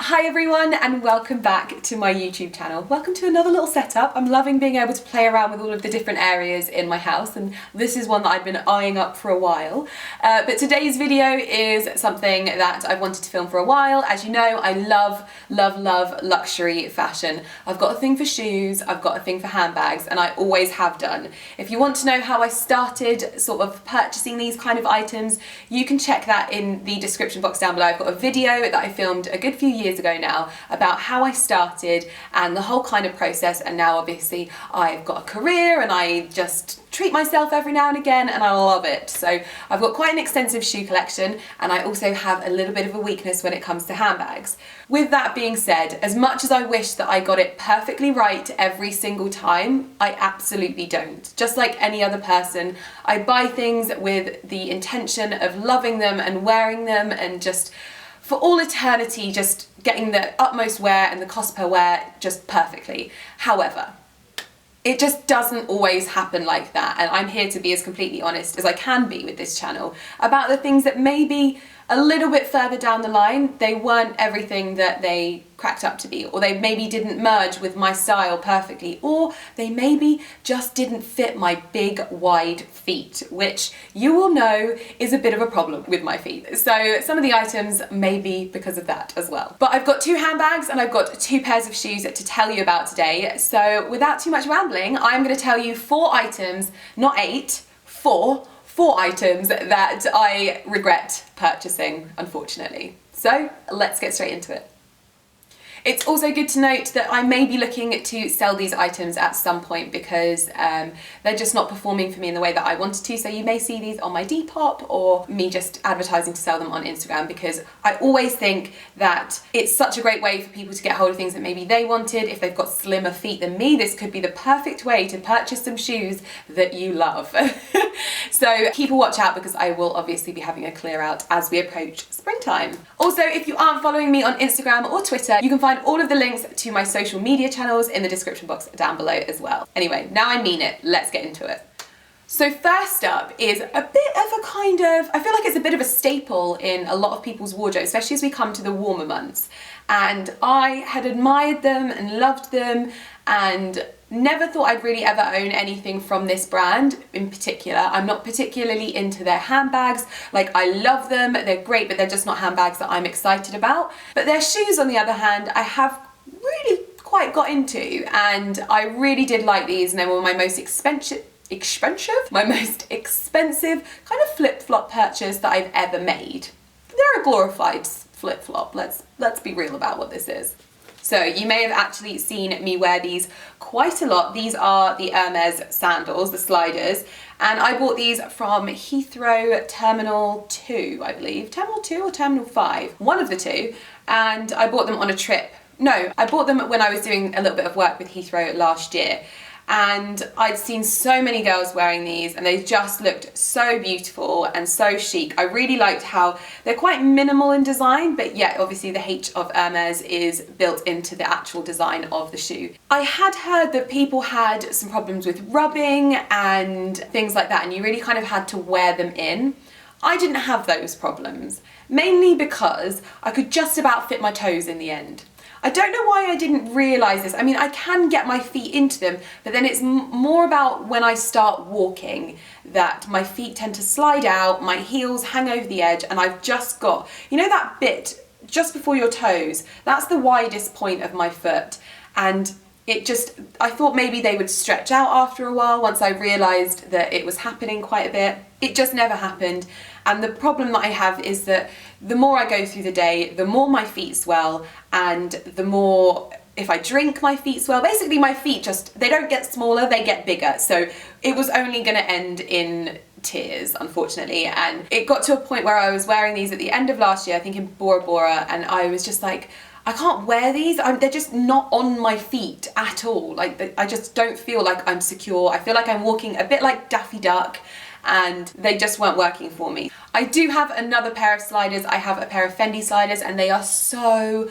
Hi everyone and welcome back to my YouTube channel. Welcome to another little setup. I'm loving being able to play around with all of the different areas in my house, and this is one that I've been eyeing up for a while. But today's video is something that I've wanted to film for a while. As you know, I love luxury fashion. I've got a thing for shoes, I've got a thing for handbags, and I always have done. If you want to know how I started sort of purchasing these kind of items, you can check that in the description box down below. I've got a video that I filmed a good few years ago now about how I started and the whole kind of process, and now obviously I've got a career and I just treat myself every now and again and I love it. So I've got quite an extensive shoe collection, and I also have a little bit of a weakness when it comes to handbags. With that being said, as much as I wish that I got it perfectly right every single time, I absolutely don't. Just like any other person, I buy things with the intention of loving them and wearing them and just for all eternity, just getting the utmost wear and the cost per wear just perfectly. However, it just doesn't always happen like that, and I'm here to be as completely honest as I can be with this channel about the things that maybe a little bit further down the line, they weren't everything that they cracked up to be, or they maybe didn't merge with my style perfectly, or they maybe just didn't fit my big wide feet, which you will know is a bit of a problem with my feet. So some of the items may be because of that as well. But I've got 2 handbags and I've got 2 pairs of shoes to tell you about today. So without too much rambling, I'm going to tell you 4 items, not 8, 4 items that I regret purchasing, unfortunately. So let's get straight into it. It's also good to note that I may be looking to sell these items at some point because they're just not performing for me in the way that I wanted to. So you may see these on my Depop or me just advertising to sell them on Instagram, because I always think that it's such a great way for people to get hold of things that maybe they wanted. If they've got slimmer feet than me, this could be the perfect way to purchase some shoes that you love. So keep a watch out, because I will obviously be having a clear out as we approach springtime. Also, if you aren't following me on Instagram or Twitter, you can find all of the links to my social media channels in the description box down below as well. Anyway, now I mean it, let's get into it. So first up is a bit of a kind of, I feel like it's a bit of a staple in a lot of people's wardrobe, especially as we come to the warmer months. And I had admired them and loved them and never thought I'd really ever own anything from this brand in particular. I'm not particularly into their handbags. Like, I love them, they're great, but they're just not handbags that I'm excited about. But their shoes, on the other hand, I have really quite got into, and I really did like these, and they were my most expensive kind of flip-flop purchase that I've ever made. They're a glorified flip-flop, let's be real about what this is. So you may have actually seen me wear these quite a lot. These are the Irmas Sandals, the sliders, and I bought these from Heathrow Terminal 2, I believe. Terminal 2 or Terminal 5, one of the two, and I bought them on a trip. No, I bought them when I was doing a little bit of work with Heathrow last year, and I'd seen so many girls wearing these and they just looked so beautiful and so chic. I really liked how they're quite minimal in design, but yet obviously the H of Hermes is built into the actual design of the shoe. I had heard that people had some problems with rubbing and things like that, and you really kind of had to wear them in. I didn't have those problems, mainly because I could just about fit my toes in the end. I don't know why I didn't realise this. I mean, I can get my feet into them, but then it's more about when I start walking that my feet tend to slide out, my heels hang over the edge, and I've just got, you know, that bit just before your toes, that's the widest point of my foot, and it just, I thought maybe they would stretch out after a while once I realised that it was happening quite a bit. It just never happened. And the problem that I have is that the more I go through the day, the more my feet swell, and the more, if I drink, my feet swell. Basically my feet just, they don't get smaller, they get bigger. So it was only gonna end in tears, unfortunately. And it got to a point where I was wearing these at the end of last year, I think in Bora Bora, and I was just like, I can't wear these. They're just not on my feet at all. Like, I just don't feel like I'm secure. I feel like I'm walking a bit like Daffy Duck, and they just weren't working for me. I do have another pair of sliders. I have a pair of Fendi sliders, and they are so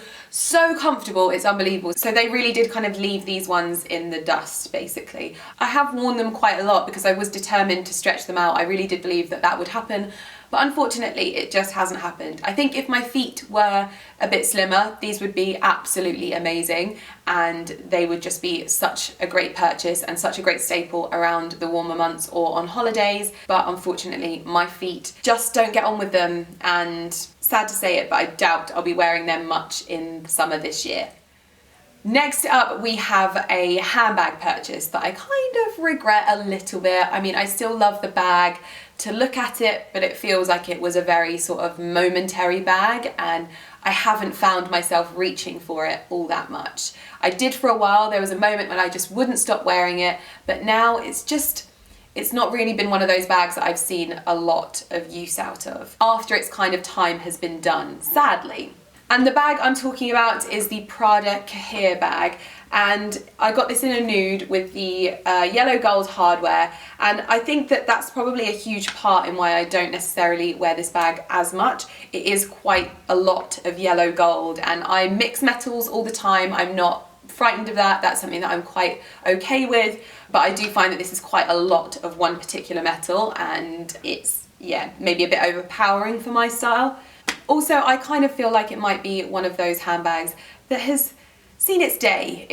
comfortable, it's unbelievable. So they really did kind of leave these ones in the dust, basically. I have worn them quite a lot because I was determined to stretch them out. I really did believe that that would happen. but unfortunately it just hasn't happened. I think if my feet were a bit slimmer, these would be absolutely amazing, and they would just be such a great purchase and such a great staple around the warmer months or on holidays. But unfortunately my feet just don't get on with them, and sad to say it, but I doubt I'll be wearing them much in the summer this year. Next up, we have a handbag purchase that I kind of regret a little bit. I mean, I still love the bag to look at it, but it feels like it was a very sort of momentary bag, and I haven't found myself reaching for it all that much. I did for a while. There was a moment when I just wouldn't stop wearing it, but now it's not really been one of those bags that I've seen a lot of use out of after its kind of time has been done, sadly. And the bag I'm talking about is the Prada Kahir bag, and I got this in a nude with the yellow gold hardware, and I think that that's probably a huge part in why I don't necessarily wear this bag as much. It is quite a lot of yellow gold, and I mix metals all the time. I'm not frightened of that. That's something that I'm quite okay with, but I do find that this is quite a lot of one particular metal, and it's, yeah, maybe a bit overpowering for my style. Also, I kind of feel like it might be one of those handbags that has seen its day.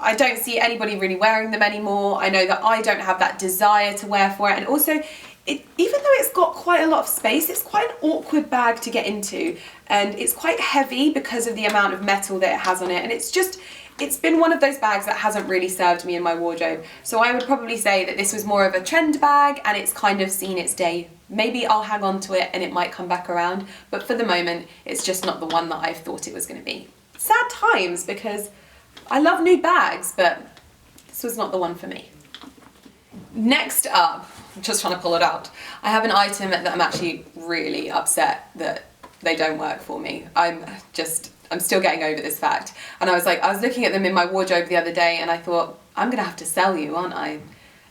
I don't see anybody really wearing them anymore. I know that I don't have that desire to wear for it, and also, even though it's got quite a lot of space, it's quite an awkward bag to get into, and it's quite heavy because of the amount of metal that it has on it, and it's been one of those bags that hasn't really served me in my wardrobe. So I would probably say that this was more of a trend bag, and it's kind of seen its day. Maybe I'll hang on to it and it might come back around, but for the moment, it's just not the one that I've thought it was going to be. Sad times, because I love nude bags, but this was not the one for me. Next up, I'm just trying to pull it out. I have an item that I'm actually really upset that they don't work for me. I'm still getting over this fact. And I was looking at them in my wardrobe the other day, and I thought, I'm gonna have to sell you, aren't I?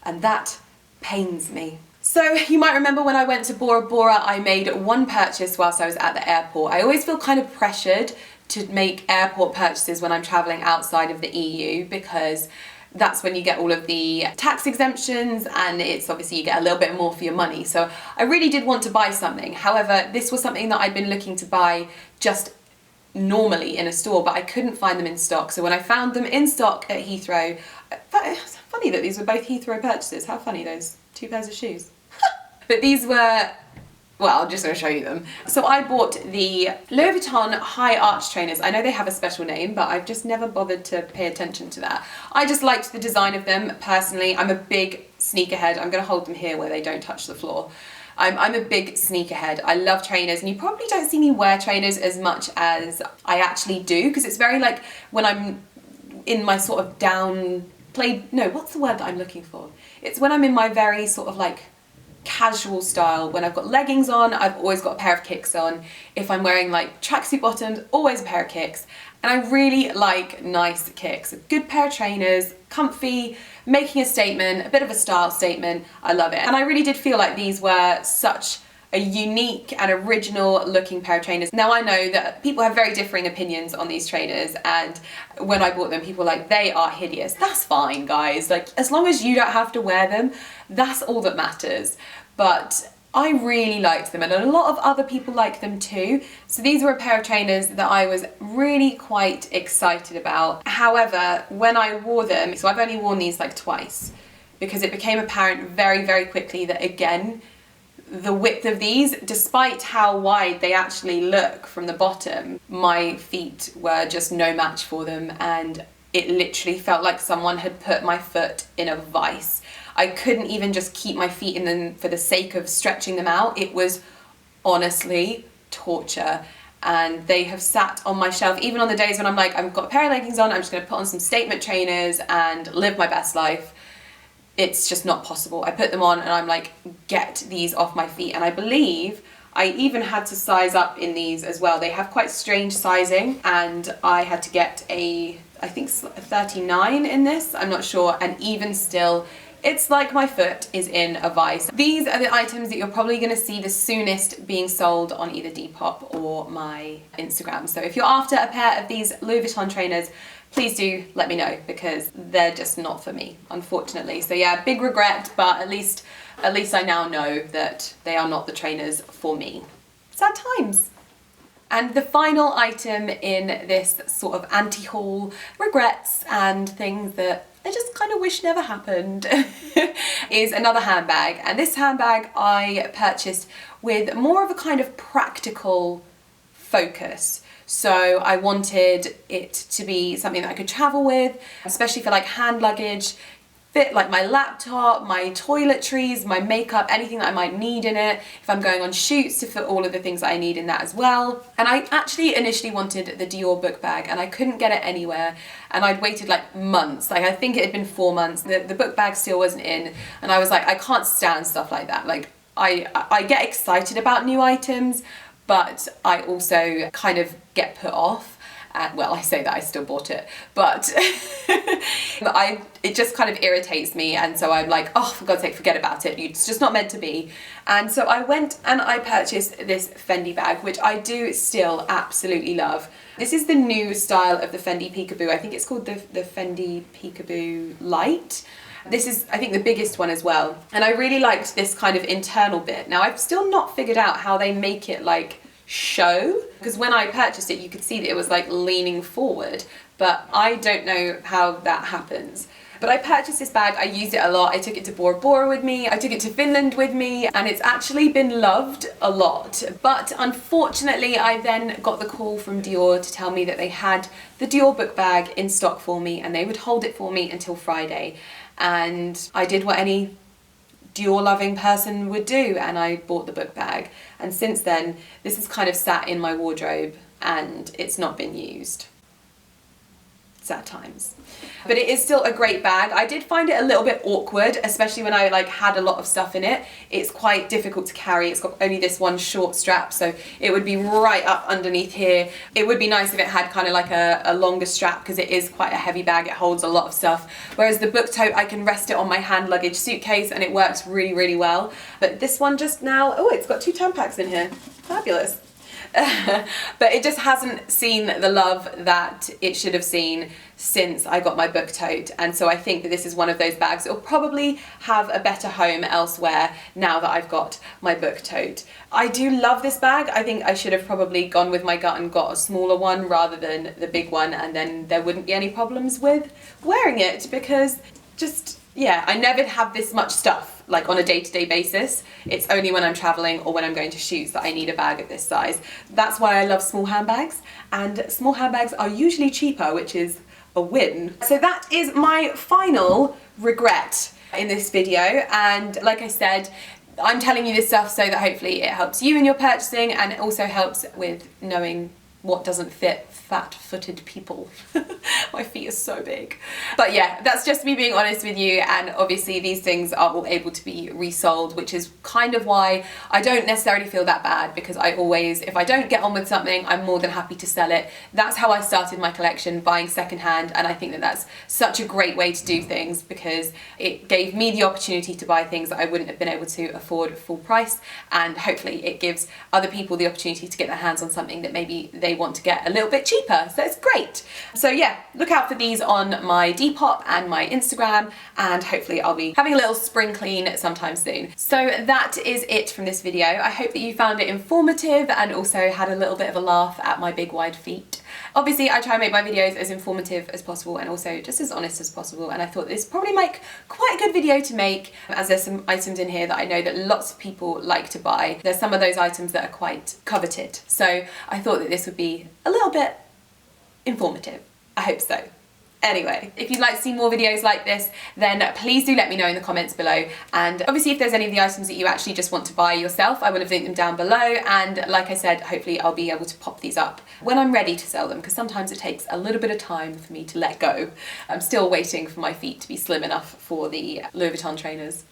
And that pains me. So you might remember when I went to Bora Bora, I made one purchase whilst I was at the airport. I always feel kind of pressured to make airport purchases when I'm traveling outside of the EU, because that's when you get all of the tax exemptions, and it's obviously you get a little bit more for your money. So I really did want to buy something. However, this was something that I'd been looking to buy just normally in a store, but I couldn't find them in stock. So when I found them in stock at Heathrow, it's funny that these were both Heathrow purchases. How funny, those two pairs of shoes. But these were, well, I'm just going to show you them. So I bought the Louis Vuitton high arch trainers. I know they have a special name, but I've just never bothered to pay attention to that. I just liked the design of them personally. I'm a big sneakerhead. I'm going to hold them here where they don't touch the floor. I'm a big sneakerhead. I love trainers, and you probably don't see me wear trainers as much as I actually do, because it's very like when I'm in my sort of what's the word that I'm looking for? It's when I'm in my very sort of like casual style. When I've got leggings on, I've always got a pair of kicks on. If I'm wearing like tracksuit bottoms, always a pair of kicks. And I really like nice kicks. A good pair of trainers, comfy, making a statement, a bit of a style statement. I love it. And I really did feel like these were such a unique and original looking pair of trainers. Now I know that people have very differing opinions on these trainers, and when I bought them, people were like, they are hideous. That's fine, guys. Like, as long as you don't have to wear them, that's all that matters. But I really liked them, and a lot of other people like them too. So these were a pair of trainers that I was really quite excited about. However, when I wore them, so I've only worn these like twice, because it became apparent very, very quickly that, again, the width of these, despite how wide they actually look from the bottom, my feet were just no match for them, and it literally felt like someone had put my foot in a vice. I couldn't even just keep my feet in them for the sake of stretching them out. It was honestly torture, and they have sat on my shelf even on the days when I'm like, I've got a pair of leggings on, I'm just going to put on some statement trainers and live my best life. It's just not possible. I put them on and I'm like, get these off my feet. And I believe I even had to size up in these as well. They have quite strange sizing, and I had to get I think a 39 in this, I'm not sure, and even still, It's like my foot is in a vice. These are the items that you're probably going to see the soonest being sold on either Depop or my Instagram. So if you're after a pair of these Louis Vuitton trainers, please do let me know, because they're just not for me, unfortunately. So yeah, big regret, but at least I now know that they are not the trainers for me. Sad times. And the final item in this sort of anti-haul regrets and things that I just kind of wish never happened is another handbag. And this handbag I purchased with more of a kind of practical focus. So I wanted it to be something that I could travel with, especially for like hand luggage, fit like my laptop, my toiletries, my makeup, anything that I might need in it. If I'm going on shoots, to fit all of the things that I need in that as well. And I actually initially wanted the Dior book bag and I couldn't get it anywhere. And I'd waited like months, like I think it had been 4 months. The book bag still wasn't in. And I was like, I can't stand stuff like that. Like I get excited about new items, but I also kind of get put off. Well, I say that I still bought it, but it just kind of irritates me, and so I'm like, oh, for God's sake, forget about it. It's just not meant to be. And so I went and I purchased this Fendi bag, which I do still absolutely love. This is the new style of the Fendi Peekaboo. I think it's called the Fendi Peekaboo Light. This is, I think, the biggest one as well. And I really liked this kind of internal bit. Now, I've still not figured out how they make it like show, because when I purchased it you could see that it was like leaning forward, but I don't know how that happens. But I purchased this bag, I used it a lot, I took it to Bora Bora with me, I took it to Finland with me, and it's actually been loved a lot. But unfortunately I then got the call from Dior to tell me that they had the Dior book bag in stock for me and they would hold it for me until Friday. And I did what any Dior loving person would do, and I bought the book bag. And since then this has kind of sat in my wardrobe and it's not been used. Sad times. But it is still a great bag. I did find it a little bit awkward, especially when I like had a lot of stuff in it. It's quite difficult to carry. It's got only this one short strap, so it would be right up underneath here. It would be nice if it had kind of like a longer strap, because it is quite a heavy bag. It holds a lot of stuff. Whereas the book tote, I can rest it on my hand luggage suitcase and it works really, really well. But this one just now, oh, it's got 2 Tampax in here. Fabulous. But it just hasn't seen the love that it should have seen since I got my book tote, and so I think that this is one of those bags that will probably have a better home elsewhere now that I've got my book tote. I do love this bag. I think I should have probably gone with my gut and got a smaller one rather than the big one, and then there wouldn't be any problems with wearing it, because just, yeah, I never have this much stuff like on a day-to-day basis. It's only when I'm traveling or when I'm going to shoots that I need a bag of this size. That's why I love small handbags, and small handbags are usually cheaper, which is a win. So that is my final regret in this video, and like I said, I'm telling you this stuff so that hopefully it helps you in your purchasing, and it also helps with knowing what doesn't fit fat-footed people. My feet are so big. But yeah, that's just me being honest with you, and obviously these things are all able to be resold, which is kind of why I don't necessarily feel that bad, because I always, if I don't get on with something, I'm more than happy to sell it. That's how I started my collection, buying secondhand, and I think that that's such a great way to do things, because it gave me the opportunity to buy things that I wouldn't have been able to afford full price, and hopefully it gives other people the opportunity to get their hands on something that maybe they want to get a little bit cheaper. So it's great. So yeah, look out for these on my Depop and my Instagram, and hopefully I'll be having a little spring clean sometime soon. So that is it from this video. I hope that you found it informative and also had a little bit of a laugh at my big wide feet. Obviously I try and make my videos as informative as possible and also just as honest as possible, and I thought this probably make quite a good video to make, as there's some items in here that I know that lots of people like to buy. There's some of those items that are quite coveted, so I thought that this would be a little bit informative. I hope so. Anyway, if you'd like to see more videos like this, then please do let me know in the comments below. And obviously if there's any of the items that you actually just want to buy yourself, I will have linked them down below. And like I said, hopefully I'll be able to pop these up when I'm ready to sell them, because sometimes it takes a little bit of time for me to let go. I'm still waiting for my feet to be slim enough for the Louis Vuitton trainers.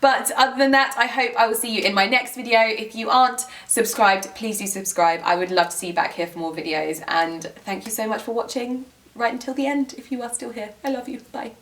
But other than that, I hope I will see you in my next video. If you aren't subscribed, please do subscribe. I would love to see you back here for more videos, and thank you so much for watching right until the end if you are still here. I love you. Bye.